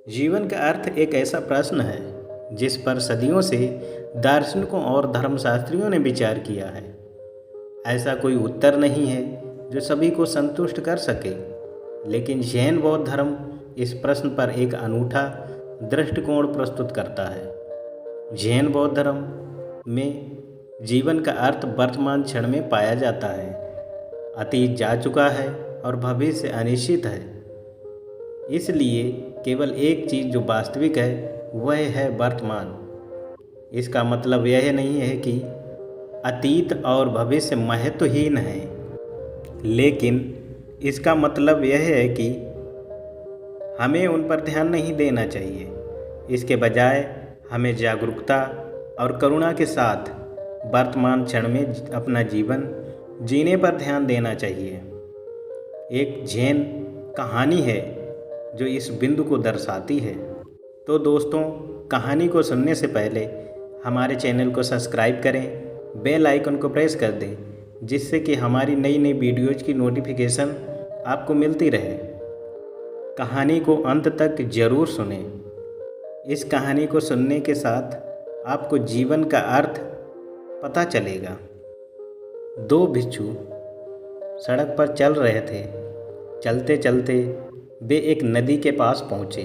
जीवन का अर्थ एक ऐसा प्रश्न है जिस पर सदियों से दार्शनिकों और धर्मशास्त्रियों ने विचार किया है। ऐसा कोई उत्तर नहीं है जो सभी को संतुष्ट कर सके, लेकिन जैन बौद्ध धर्म इस प्रश्न पर एक अनूठा दृष्टिकोण प्रस्तुत करता है। जैन बौद्ध धर्म में जीवन का अर्थ वर्तमान क्षण में पाया जाता है। अतीत जा चुका है और भविष्य अनिश्चित है, इसलिए केवल एक चीज़ जो वास्तविक है वह है वर्तमान। इसका मतलब यह नहीं है कि अतीत और भविष्य महत्वहीन है, लेकिन इसका मतलब यह है कि हमें उन पर ध्यान नहीं देना चाहिए। इसके बजाय हमें जागरूकता और करुणा के साथ वर्तमान क्षण में अपना जीवन जीने पर ध्यान देना चाहिए। एक जैन कहानी है जो इस बिंदु को दर्शाती है। तो दोस्तों, कहानी को सुनने से पहले हमारे चैनल को सब्सक्राइब करें, बेल आइकन को प्रेस कर दें, जिससे कि हमारी नई नई वीडियोज़ की नोटिफिकेशन आपको मिलती रहे। कहानी को अंत तक ज़रूर सुनें। इस कहानी को सुनने के साथ आपको जीवन का अर्थ पता चलेगा। दो भिक्षु सड़क पर चल रहे थे। चलते चलते वे एक नदी के पास पहुँचे।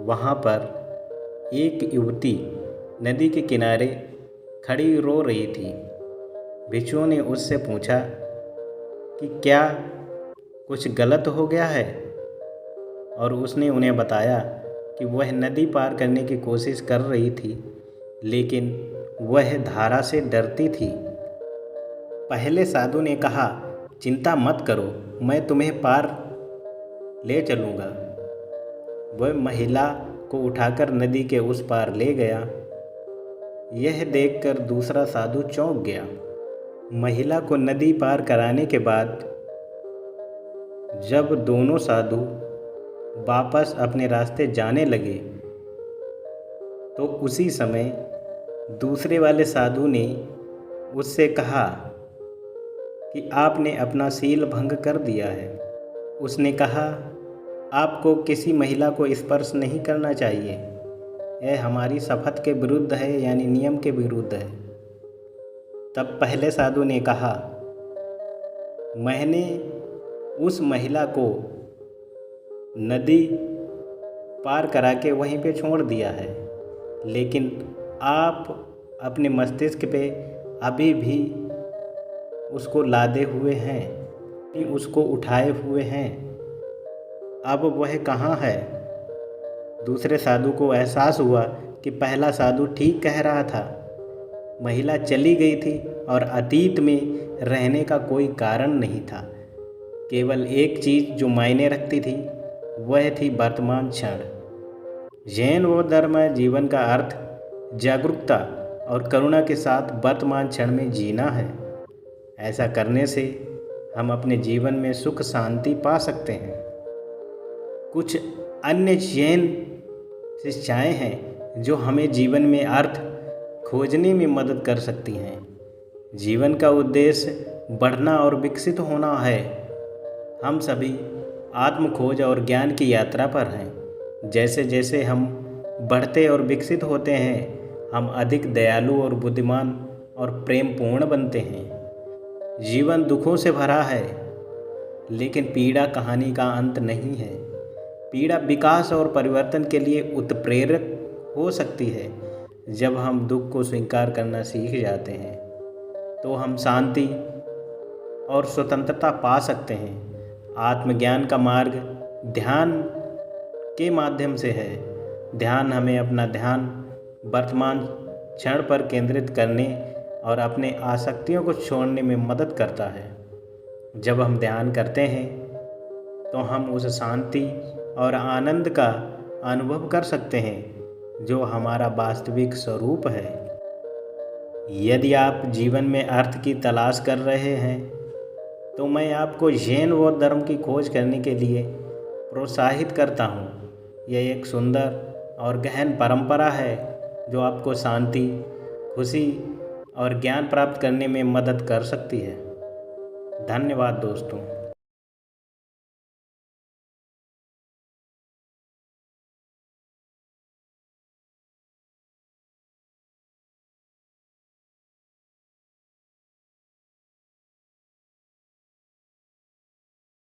वहाँ पर एक युवती नदी के किनारे खड़ी रो रही थी। भिक्षुओं ने उससे पूछा कि क्या कुछ गलत हो गया है, और उसने उन्हें बताया कि वह नदी पार करने की कोशिश कर रही थी, लेकिन वह धारा से डरती थी। पहले साधु ने कहा, चिंता मत करो, मैं तुम्हें पार ले चलूँगा। वह महिला को उठाकर नदी के उस पार ले गया। यह देखकर दूसरा साधु चौंक गया। महिला को नदी पार कराने के बाद जब दोनों साधु वापस अपने रास्ते जाने लगे, तो उसी समय दूसरे वाले साधु ने उससे कहा कि आपने अपना शील भंग कर दिया है। उसने कहा, आपको किसी महिला को स्पर्श नहीं करना चाहिए, यह हमारी शपथ के विरुद्ध है, यानी नियम के विरुद्ध है। तब पहले साधु ने कहा, मैंने उस महिला को नदी पार करा के वहीं पे छोड़ दिया है, लेकिन आप अपने मस्तिष्क पे अभी भी उसको लादे हुए हैं, उसको उठाए हुए हैं। अब वह कहाँ है? दूसरे साधु को एहसास हुआ कि पहला साधु ठीक कह रहा था। महिला चली गई थी और अतीत में रहने का कोई कारण नहीं था। केवल एक चीज़ जो मायने रखती थी वह थी वर्तमान क्षण। जैन बौद्ध धर्म में जीवन का अर्थ जागरूकता और करुणा के साथ वर्तमान क्षण में जीना है। ऐसा करने से हम अपने जीवन में सुख शांति पा सकते हैं। कुछ अन्य जैन शिक्षाएं हैं जो हमें जीवन में अर्थ खोजने में मदद कर सकती हैं। जीवन का उद्देश्य बढ़ना और विकसित होना है। हम सभी आत्म खोज और ज्ञान की यात्रा पर हैं। जैसे जैसे हम बढ़ते और विकसित होते हैं, हम अधिक दयालु और बुद्धिमान और प्रेमपूर्ण बनते हैं। जीवन दुखों से भरा है, लेकिन पीड़ा कहानी का अंत नहीं है। पीड़ा विकास और परिवर्तन के लिए उत्प्रेरक हो सकती है। जब हम दुख को स्वीकार करना सीख जाते हैं, तो हम शांति और स्वतंत्रता पा सकते हैं। आत्मज्ञान का मार्ग ध्यान के माध्यम से है। ध्यान हमें अपना ध्यान वर्तमान क्षण पर केंद्रित करने और अपने आसक्तियों को छोड़ने में मदद करता है। जब हम ध्यान करते हैं तो हम उस शांति और आनंद का अनुभव कर सकते हैं जो हमारा वास्तविक स्वरूप है। यदि आप जीवन में अर्थ की तलाश कर रहे हैं, तो मैं आपको जैन बौद्ध धर्म की खोज करने के लिए प्रोत्साहित करता हूँ। यह एक सुंदर और गहन परंपरा है जो आपको शांति, खुशी और ज्ञान प्राप्त करने में मदद कर सकती है। धन्यवाद दोस्तों।